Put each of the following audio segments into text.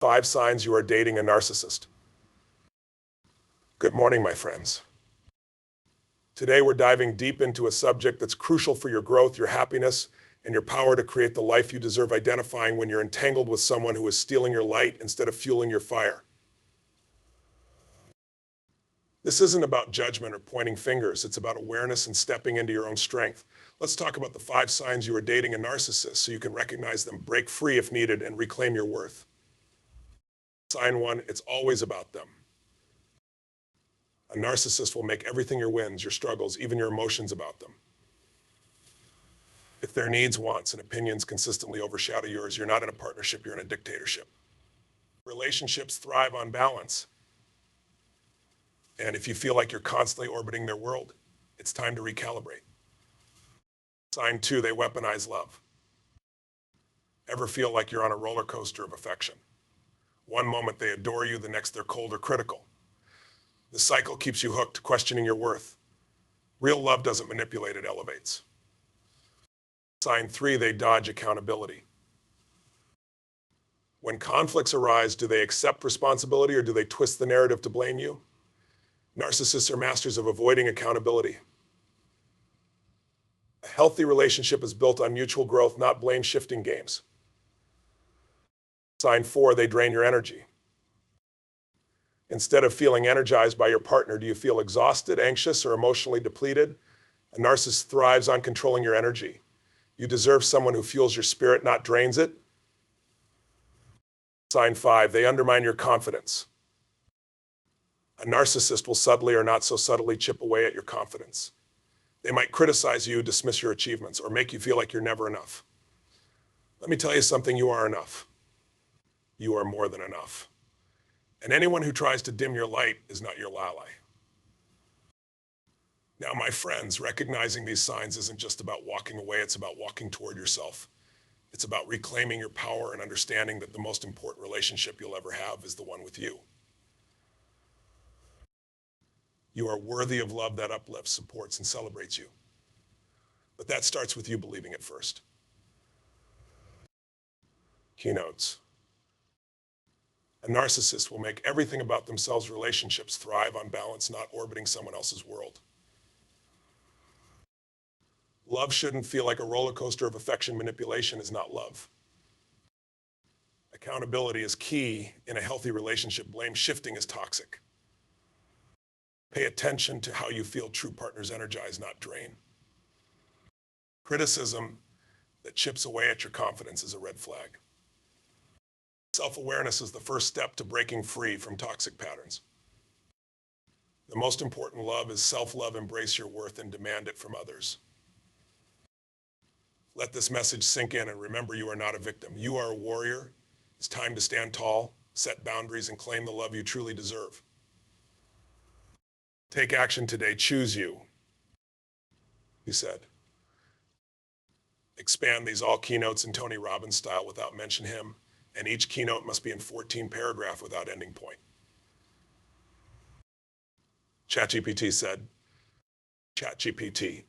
5 signs you are dating a narcissist. Good morning, my friends. Today we're diving deep into a subject that's crucial for your growth, your happiness, and your power to create the life you deserve, identifying when you're entangled with someone who is stealing your light instead of fueling your fire. This isn't about judgment or pointing fingers. It's about awareness and stepping into your own strength. Let's talk about the 5 signs you are dating a narcissist so you can recognize them, break free if needed, and reclaim your worth. Sign 1, it's always about them. A narcissist will make everything your wins, your struggles, even your emotions about them. If their needs, wants, and opinions consistently overshadow yours, you're not in a partnership, you're in a dictatorship. Relationships thrive on balance. And if you feel like you're constantly orbiting their world, it's time to recalibrate. Sign 2, they weaponize love. Ever feel like you're on a roller coaster of affection? One moment they adore you, the next they're cold or critical. The cycle keeps you hooked, questioning your worth. Real love doesn't manipulate, it elevates. Sign 3, they dodge accountability. When conflicts arise, do they accept responsibility or do they twist the narrative to blame you? Narcissists are masters of avoiding accountability. A healthy relationship is built on mutual growth, not blame-shifting games. Sign 4, they drain your energy. Instead of feeling energized by your partner, do you feel exhausted, anxious, or emotionally depleted? A narcissist thrives on controlling your energy. You deserve someone who fuels your spirit, not drains it. Sign 5, they undermine your confidence. A narcissist will subtly or not so subtly chip away at your confidence. They might criticize you, dismiss your achievements, or make you feel like you're never enough. Let me tell you something, you are enough. You are more than enough. And anyone who tries to dim your light is not your ally. Now, my friends, recognizing these signs isn't just about walking away, it's about walking toward yourself. It's about reclaiming your power and understanding that the most important relationship you'll ever have is the one with you. You are worthy of love that uplifts, supports, and celebrates you. But that starts with you believing it first. Keynotes. A narcissist will make everything about themselves, relationships thrive on balance, not orbiting someone else's world. Love shouldn't feel like a roller coaster of affection. Manipulation is not love. Accountability is key in a healthy relationship. Blame shifting is toxic. Pay attention to how you feel. True partners energize, not drain. Criticism that chips away at your confidence is a red flag. Self-awareness is the first step to breaking free from toxic patterns. The most important love is self-love. Embrace your worth and demand it from others. Let this message sink in and remember you are not a victim. You are a warrior. It's time to stand tall, set boundaries, and claim the love you truly deserve. Take action today. Choose you, he said. Expand these all keynotes in Tony Robbins style without mention him, and each keynote must be in 14 paragraph without ending point. ChatGPT said, ChatGPT.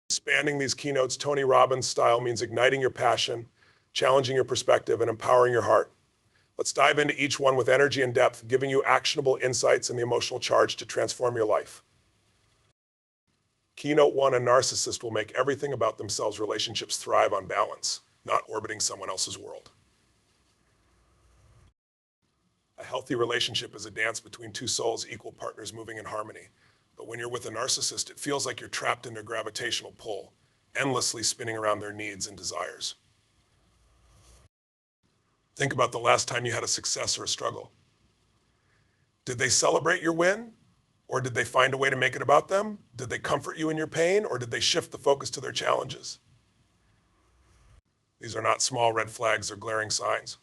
Expanding these keynotes Tony Robbins style means igniting your passion, challenging your perspective, and empowering your heart. Let's dive into each one with energy and depth, giving you actionable insights and the emotional charge to transform your life. Keynote 1, a narcissist will make everything about themselves, relationships thrive on balance, not orbiting someone else's world. A healthy relationship is a dance between two souls, equal partners moving in harmony. But when you're with a narcissist, it feels like you're trapped in their gravitational pull, endlessly spinning around their needs and desires. Think about the last time you had a success or a struggle. Did they celebrate your win? Or did they find a way to make it about them? Did they comfort you in your pain? Or did they shift the focus to their challenges? These are not small red flags, they're glaring signs.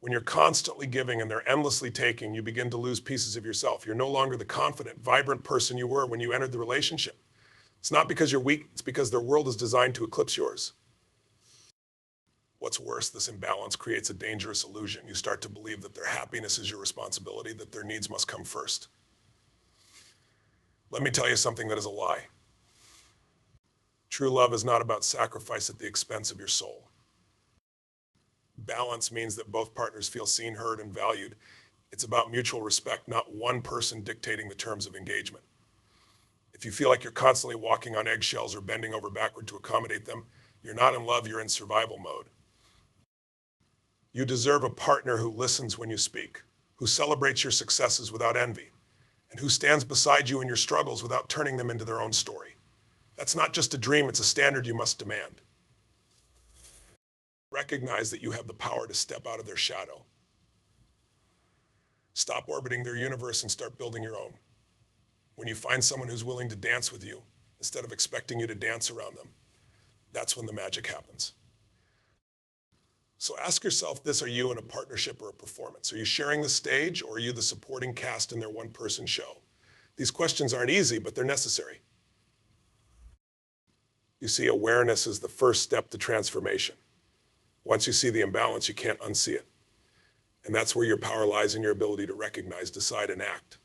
When you're constantly giving and they're endlessly taking, you begin to lose pieces of yourself. You're no longer the confident, vibrant person you were when you entered the relationship. It's not because you're weak, it's because their world is designed to eclipse yours. What's worse, this imbalance creates a dangerous illusion. You start to believe that their happiness is your responsibility, that their needs must come first. Let me tell you something that is a lie. True love is not about sacrifice at the expense of your soul. Balance means that both partners feel seen, heard, and valued. It's about mutual respect, not one person dictating the terms of engagement. If you feel like you're constantly walking on eggshells or bending over backward to accommodate them, you're not in love, you're in survival mode. You deserve a partner who listens when you speak, who celebrates your successes without envy, and who stands beside you in your struggles without turning them into their own story. That's not just a dream, it's a standard you must demand. Recognize that you have the power to step out of their shadow. Stop orbiting their universe and start building your own. When you find someone who's willing to dance with you, instead of expecting you to dance around them, that's when the magic happens. So ask yourself this: are you in a partnership or a performance? Are you sharing the stage, or are you the supporting cast in their one-person show? These questions aren't easy, but they're necessary. You see, awareness is the first step to transformation. Once you see the imbalance, you can't unsee it. And that's where your power lies, in your ability to recognize, decide, and act.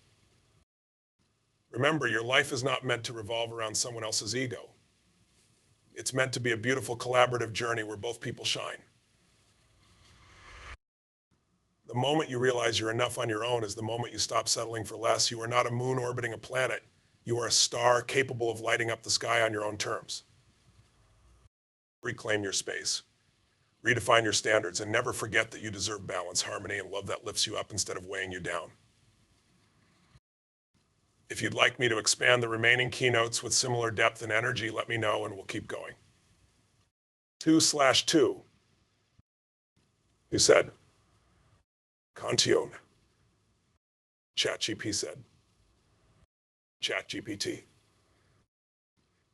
Remember, your life is not meant to revolve around someone else's ego. It's meant to be a beautiful collaborative journey where both people shine. The moment you realize you're enough on your own is the moment you stop settling for less. You are not a moon orbiting a planet. You are a star capable of lighting up the sky on your own terms. Reclaim your space. Redefine your standards, and never forget that you deserve balance, harmony, and love that lifts you up instead of weighing you down. If you'd like me to expand the remaining keynotes with similar depth and energy, let me know and we'll keep going. 2/2. Who said? Cantillon. ChatGPT said. ChatGPT.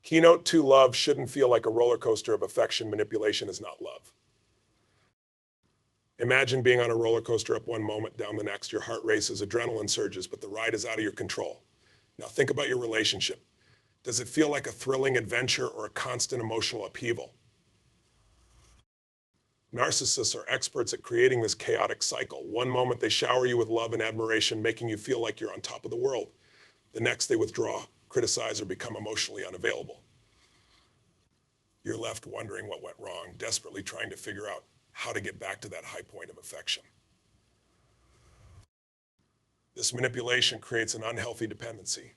Keynote 2: love shouldn't feel like a roller coaster of affection. Manipulation is not love. Imagine being on a roller coaster, up one moment, down the next. Your heart races, adrenaline surges, but the ride is out of your control. Now think about your relationship. Does it feel like a thrilling adventure or a constant emotional upheaval? Narcissists are experts at creating this chaotic cycle. One moment they shower you with love and admiration, making you feel like you're on top of the world. The next they withdraw, criticize, or become emotionally unavailable. You're left wondering what went wrong, desperately trying to figure out how to get back to that high point of affection. This manipulation creates an unhealthy dependency.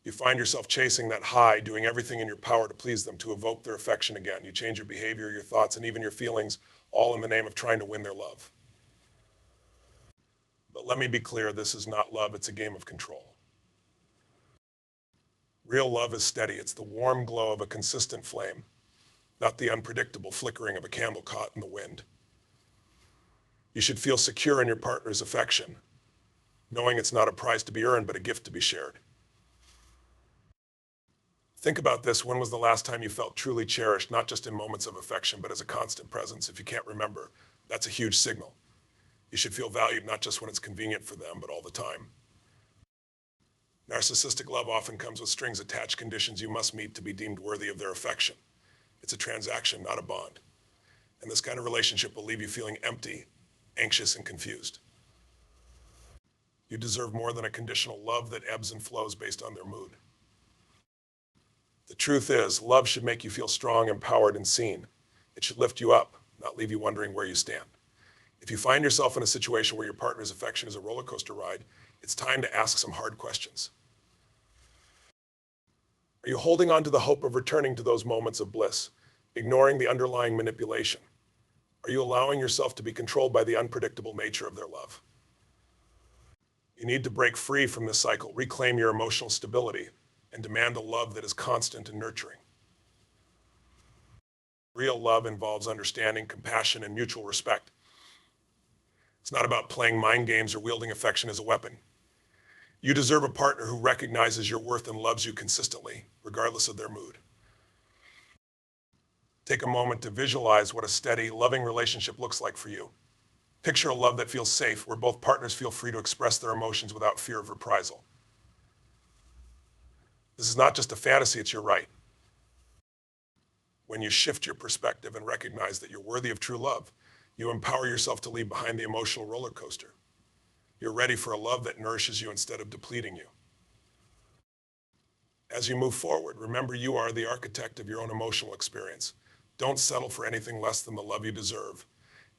You find yourself chasing that high, doing everything in your power to please them, to evoke their affection again. You change your behavior, your thoughts, and even your feelings, all in the name of trying to win their love. But let me be clear, this is not love, it's a game of control. Real love is steady. It's the warm glow of a consistent flame, not the unpredictable flickering of a candle caught in the wind. You should feel secure in your partner's affection, knowing it's not a prize to be earned, but a gift to be shared. Think about this. When was the last time you felt truly cherished, not just in moments of affection, but as a constant presence? If you can't remember, that's a huge signal. You should feel valued, not just when it's convenient for them, but all the time. Narcissistic love often comes with strings attached, conditions you must meet to be deemed worthy of their affection. It's a transaction, not a bond. And this kind of relationship will leave you feeling empty, anxious, and confused. You deserve more than a conditional love that ebbs and flows based on their mood. The truth is, love should make you feel strong, empowered, and seen. It should lift you up, not leave you wondering where you stand. If you find yourself in a situation where your partner's affection is a roller coaster ride, it's time to ask some hard questions. Are you holding on to the hope of returning to those moments of bliss, ignoring the underlying manipulation? Are you allowing yourself to be controlled by the unpredictable nature of their love? You need to break free from this cycle, reclaim your emotional stability, and demand a love that is constant and nurturing. Real love involves understanding, compassion, and mutual respect. It's not about playing mind games or wielding affection as a weapon. You deserve a partner who recognizes your worth and loves you consistently, regardless of their mood. Take a moment to visualize what a steady, loving relationship looks like for you. Picture a love that feels safe, where both partners feel free to express their emotions without fear of reprisal. This is not just a fantasy, it's your right. When you shift your perspective and recognize that you're worthy of true love, you empower yourself to leave behind the emotional roller coaster. You're ready for a love that nourishes you instead of depleting you. As you move forward, remember you are the architect of your own emotional experience. Don't settle for anything less than the love you deserve.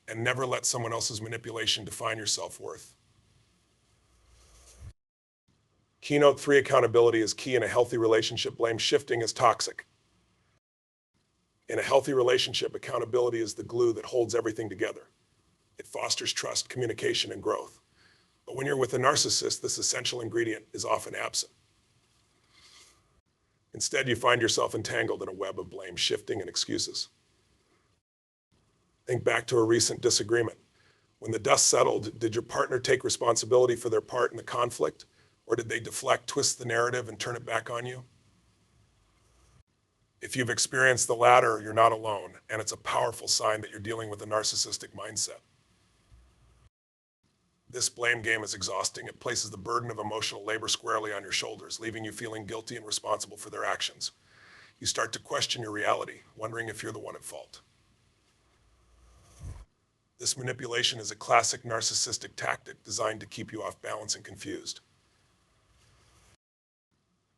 and never let someone else's manipulation define your self-worth. Keynote 3, accountability is key in a healthy relationship. Blame shifting is toxic. In a healthy relationship, accountability is the glue that holds everything together. It fosters trust, communication, and growth. But when you're with a narcissist, this essential ingredient is often absent. Instead, you find yourself entangled in a web of blame, shifting, and excuses. Think back to a recent disagreement. When the dust settled, did your partner take responsibility for their part in the conflict, or did they deflect, twist the narrative, and turn it back on you? If you've experienced the latter, you're not alone, and it's a powerful sign that you're dealing with a narcissistic mindset. This blame game is exhausting. It places the burden of emotional labor squarely on your shoulders, leaving you feeling guilty and responsible for their actions. You start to question your reality, wondering if you're the one at fault. This manipulation is a classic narcissistic tactic designed to keep you off balance and confused.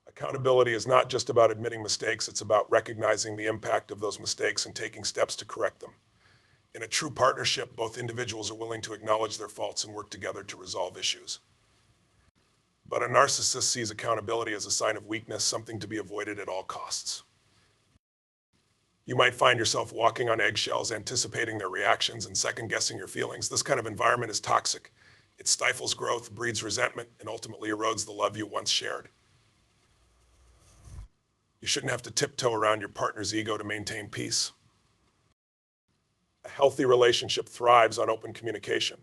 Accountability is not just about admitting mistakes, it's about recognizing the impact of those mistakes and taking steps to correct them. In a true partnership, both individuals are willing to acknowledge their faults and work together to resolve issues. But a narcissist sees accountability as a sign of weakness, something to be avoided at all costs. You might find yourself walking on eggshells, anticipating their reactions and second-guessing your feelings. This kind of environment is toxic. It stifles growth, breeds resentment, and ultimately erodes the love you once shared. You shouldn't have to tiptoe around your partner's ego to maintain peace. A healthy relationship thrives on open communication.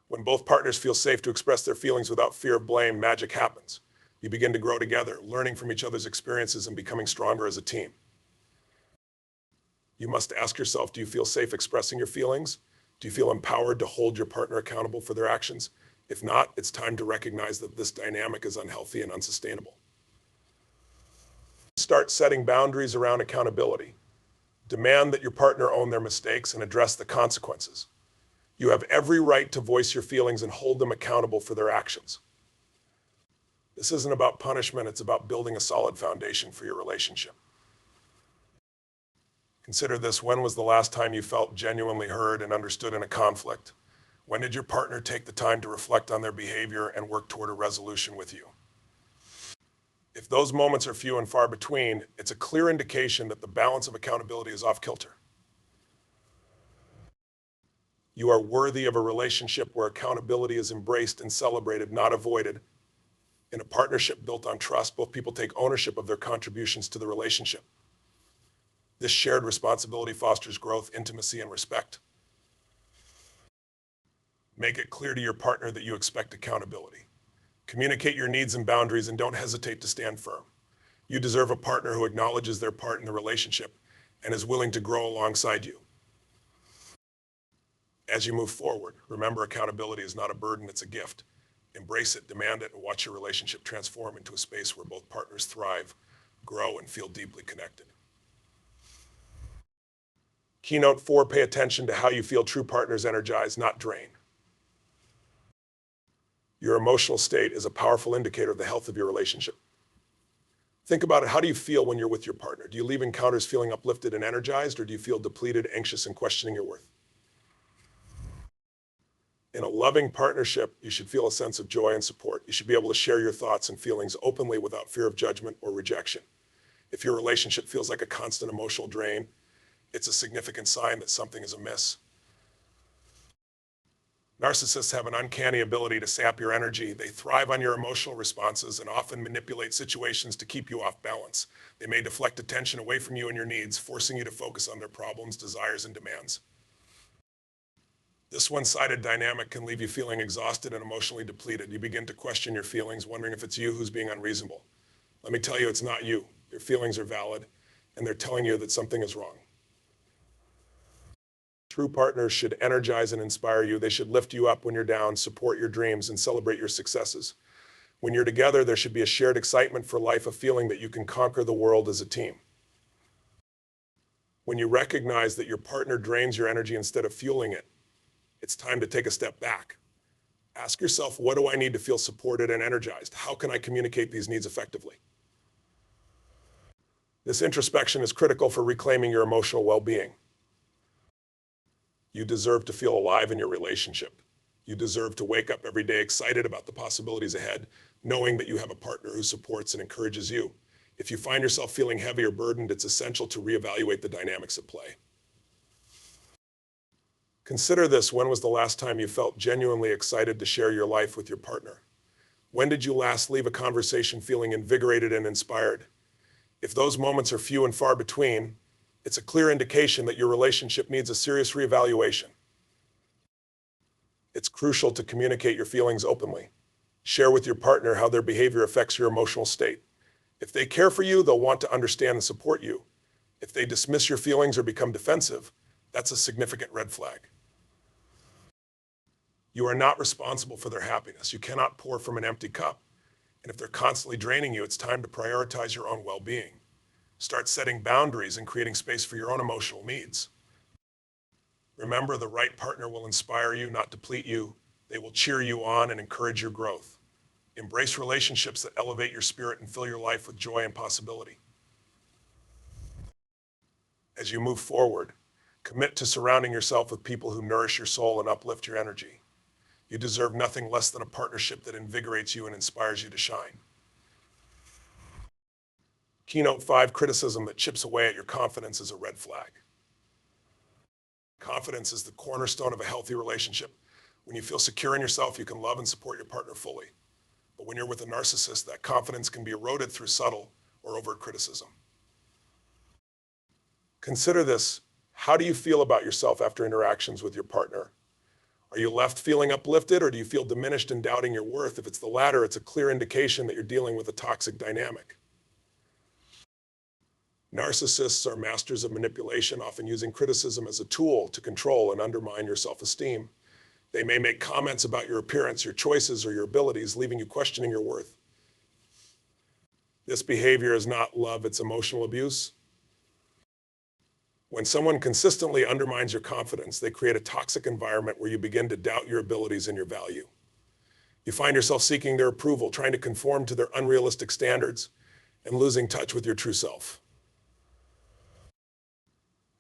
When both partners feel safe to express their feelings without fear of blame, magic happens. You begin to grow together, learning from each other's experiences and becoming stronger as a team. You must ask yourself, do you feel safe expressing your feelings? Do you feel empowered to hold your partner accountable for their actions? If not, it's time to recognize that this dynamic is unhealthy and unsustainable. Start setting boundaries around accountability. Demand that your partner own their mistakes and address the consequences. You have every right to voice your feelings and hold them accountable for their actions. This isn't about punishment, it's about building a solid foundation for your relationship. Consider this: when was the last time you felt genuinely heard and understood in a conflict? When did your partner take the time to reflect on their behavior and work toward a resolution with you? If those moments are few and far between, it's a clear indication that the balance of accountability is off kilter. You are worthy of a relationship where accountability is embraced and celebrated, not avoided. In a partnership built on trust, both people take ownership of their contributions to the relationship. This shared responsibility fosters growth, intimacy, and respect. Make it clear to your partner that you expect accountability. Communicate your needs and boundaries and don't hesitate to stand firm. You deserve a partner who acknowledges their part in the relationship and is willing to grow alongside you. As you move forward, remember, accountability is not a burden, it's a gift. Embrace it, demand it, and watch your relationship transform into a space where both partners thrive, grow, and feel deeply connected. Keynote 4, pay attention to how you feel. True partners energize, not drain. Your emotional state is a powerful indicator of the health of your relationship. Think about it. How do you feel when you're with your partner? Do you leave encounters feeling uplifted and energized, or do you feel depleted, anxious, and questioning your worth? In a loving partnership, you should feel a sense of joy and support. You should be able to share your thoughts and feelings openly without fear of judgment or rejection. If your relationship feels like a constant emotional drain, it's a significant sign that something is amiss. Narcissists have an uncanny ability to sap your energy. They thrive on your emotional responses and often manipulate situations to keep you off balance. They may deflect attention away from you and your needs, forcing you to focus on their problems, desires, and demands. This one-sided dynamic can leave you feeling exhausted and emotionally depleted. You begin to question your feelings, wondering if it's you who's being unreasonable. Let me tell you, it's not you. Your feelings are valid, and they're telling you that something is wrong. True partners should energize and inspire you. They should lift you up when you're down, support your dreams, and celebrate your successes. When you're together, there should be a shared excitement for life, a feeling that you can conquer the world as a team. When you recognize that your partner drains your energy instead of fueling it, it's time to take a step back. Ask yourself, what do I need to feel supported and energized? How can I communicate these needs effectively? This introspection is critical for reclaiming your emotional well-being. You deserve to feel alive in your relationship. You deserve to wake up every day excited about the possibilities ahead, knowing that you have a partner who supports and encourages you. If you find yourself feeling heavy or burdened, it's essential to reevaluate the dynamics at play. Consider this: when was the last time you felt genuinely excited to share your life with your partner? When did you last leave a conversation feeling invigorated and inspired? If those moments are few and far between, it's a clear indication that your relationship needs a serious reevaluation. It's crucial to communicate your feelings openly. Share with your partner how their behavior affects your emotional state. If they care for you, they'll want to understand and support you. If they dismiss your feelings or become defensive, that's a significant red flag. You are not responsible for their happiness. You cannot pour from an empty cup. And if they're constantly draining you, it's time to prioritize your own well-being. Start setting boundaries and creating space for your own emotional needs. Remember, the right partner will inspire you, not deplete you. They will cheer you on and encourage your growth. Embrace relationships that elevate your spirit and fill your life with joy and possibility. As you move forward, commit to surrounding yourself with people who nourish your soul and uplift your energy. You deserve nothing less than a partnership that invigorates you and inspires you to shine. Keynote 5: criticism that chips away at your confidence is a red flag. Confidence is the cornerstone of a healthy relationship. When you feel secure in yourself, you can love and support your partner fully. But when you're with a narcissist, that confidence can be eroded through subtle or overt criticism. Consider this: how do you feel about yourself after interactions with your partner? Are you left feeling uplifted, or do you feel diminished and doubting your worth? If it's the latter, it's a clear indication that you're dealing with a toxic dynamic. Narcissists are masters of manipulation, often using criticism as a tool to control and undermine your self-esteem. They may make comments about your appearance, your choices, or your abilities, leaving you questioning your worth. This behavior is not love, it's emotional abuse. When someone consistently undermines your confidence, they create a toxic environment where you begin to doubt your abilities and your value. You find yourself seeking their approval, trying to conform to their unrealistic standards, and losing touch with your true self.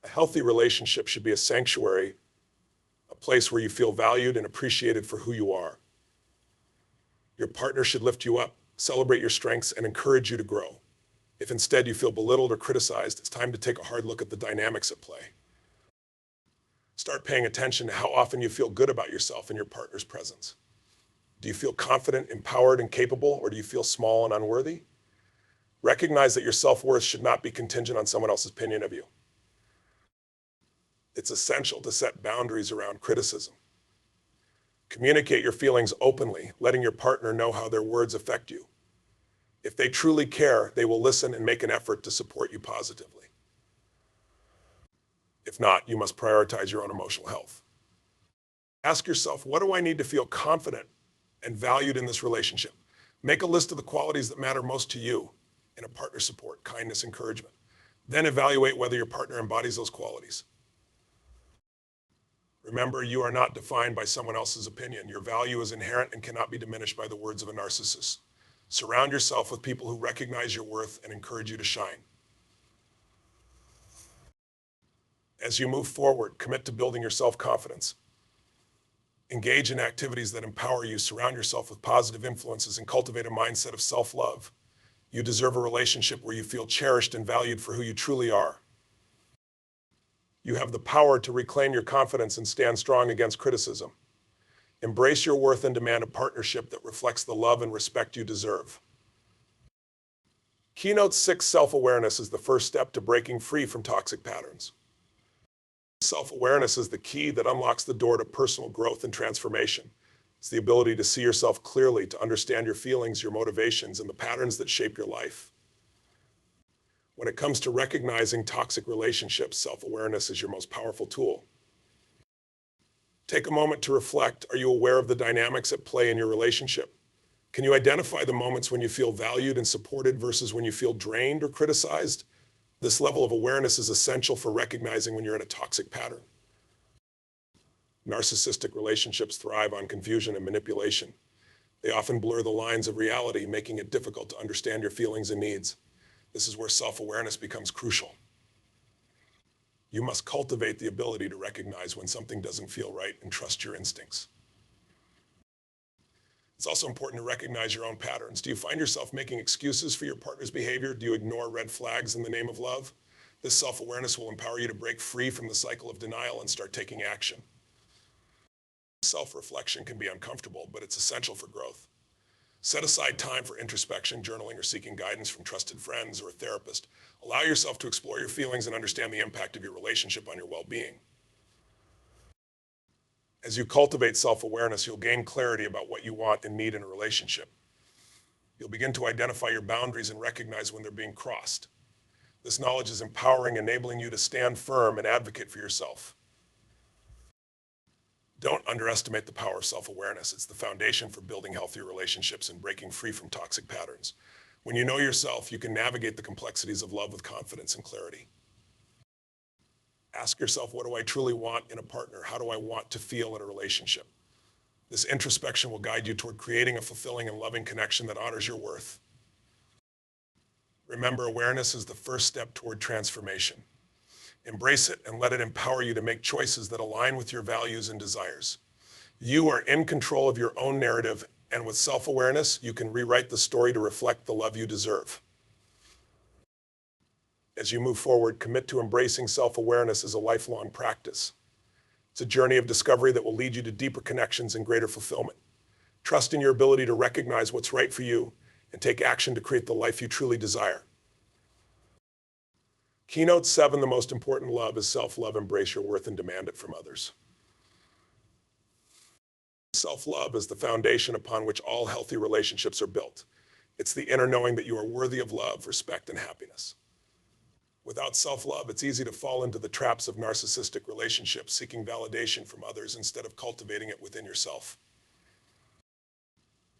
A healthy relationship should be a sanctuary, a place where you feel valued and appreciated for who you are. Your partner should lift you up, celebrate your strengths, and encourage you to grow. If instead you feel belittled or criticized, it's time to take a hard look at the dynamics at play. Start paying attention to how often you feel good about yourself in your partner's presence. Do you feel confident, empowered, and capable, or do you feel small and unworthy? Recognize that your self-worth should not be contingent on someone else's opinion of you. It's essential to set boundaries around criticism. Communicate your feelings openly, letting your partner know how their words affect you. If they truly care, they will listen and make an effort to support you positively. If not, you must prioritize your own emotional health. Ask yourself, what do I need to feel confident and valued in this relationship? Make a list of the qualities that matter most to you in a partner: support, kindness, encouragement. Then evaluate whether your partner embodies those qualities. Remember, you are not defined by someone else's opinion. Your value is inherent and cannot be diminished by the words of a narcissist. Surround yourself with people who recognize your worth and encourage you to shine. As you move forward, commit to building your self-confidence. Engage in activities that empower you, surround yourself with positive influences, and cultivate a mindset of self-love. You deserve a relationship where you feel cherished and valued for who you truly are. You have the power to reclaim your confidence and stand strong against criticism. Embrace your worth and demand a partnership that reflects the love and respect you deserve. Keynote 6: self-awareness is the first step to breaking free from toxic patterns. Self-awareness is the key that unlocks the door to personal growth and transformation. It's the ability to see yourself clearly, to understand your feelings, your motivations, and the patterns that shape your life. When it comes to recognizing toxic relationships, self-awareness is your most powerful tool. Take a moment to reflect. Are you aware of the dynamics at play in your relationship? Can you identify the moments when you feel valued and supported versus when you feel drained or criticized? This level of awareness is essential for recognizing when you're in a toxic pattern. Narcissistic relationships thrive on confusion and manipulation. They often blur the lines of reality, making it difficult to understand your feelings and needs. This is where self-awareness becomes crucial. You must cultivate the ability to recognize when something doesn't feel right and trust your instincts. It's also important to recognize your own patterns. Do you find yourself making excuses for your partner's behavior? Do you ignore red flags in the name of love? This self-awareness will empower you to break free from the cycle of denial and start taking action. Self-reflection can be uncomfortable, but it's essential for growth. Set aside time for introspection, journaling, or seeking guidance from trusted friends or a therapist. Allow yourself to explore your feelings and understand the impact of your relationship on your well-being. As you cultivate self-awareness, you'll gain clarity about what you want and need in a relationship. You'll begin to identify your boundaries and recognize when they're being crossed. This knowledge is empowering, enabling you to stand firm and advocate for yourself. Don't underestimate the power of self-awareness. It's the foundation for building healthier relationships and breaking free from toxic patterns. When you know yourself, you can navigate the complexities of love with confidence and clarity. Ask yourself, what do I truly want in a partner? How do I want to feel in a relationship? This introspection will guide you toward creating a fulfilling and loving connection that honors your worth. Remember, awareness is the first step toward transformation. Embrace it and let it empower you to make choices that align with your values and desires. You are in control of your own narrative, and with self-awareness, you can rewrite the story to reflect the love you deserve. As you move forward, commit to embracing self-awareness as a lifelong practice. It's a journey of discovery that will lead you to deeper connections and greater fulfillment. Trust in your ability to recognize what's right for you and take action to create the life you truly desire. Keynote 7, the most important love is self-love. Embrace your worth and demand it from others. Self-love is the foundation upon which all healthy relationships are built. It's the inner knowing that you are worthy of love, respect, and happiness. Without self-love, it's easy to fall into the traps of narcissistic relationships, seeking validation from others instead of cultivating it within yourself.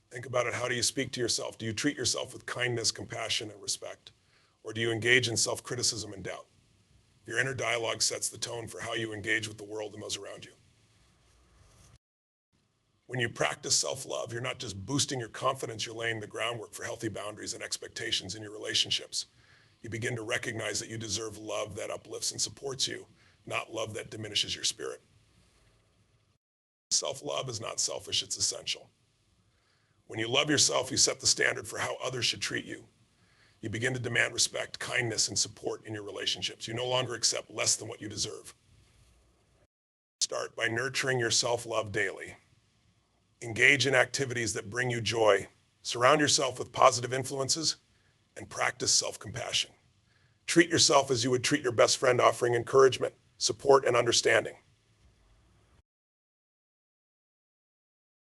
Think about it. How do you speak to yourself? Do you treat yourself with kindness, compassion, and respect? Or do you engage in self-criticism and doubt? Your inner dialogue sets the tone for how you engage with the world and those around you. When you practice self-love, you're not just boosting your confidence, you're laying the groundwork for healthy boundaries and expectations in your relationships. You begin to recognize that you deserve love that uplifts and supports you, not love that diminishes your spirit. Self-love is not selfish, it's essential. When you love yourself, you set the standard for how others should treat you. You begin to demand respect, kindness, and support in your relationships. You no longer accept less than what you deserve. Start by nurturing your self-love daily. Engage in activities that bring you joy. Surround yourself with positive influences and practice self-compassion. Treat yourself as you would treat your best friend, offering encouragement, support, and understanding.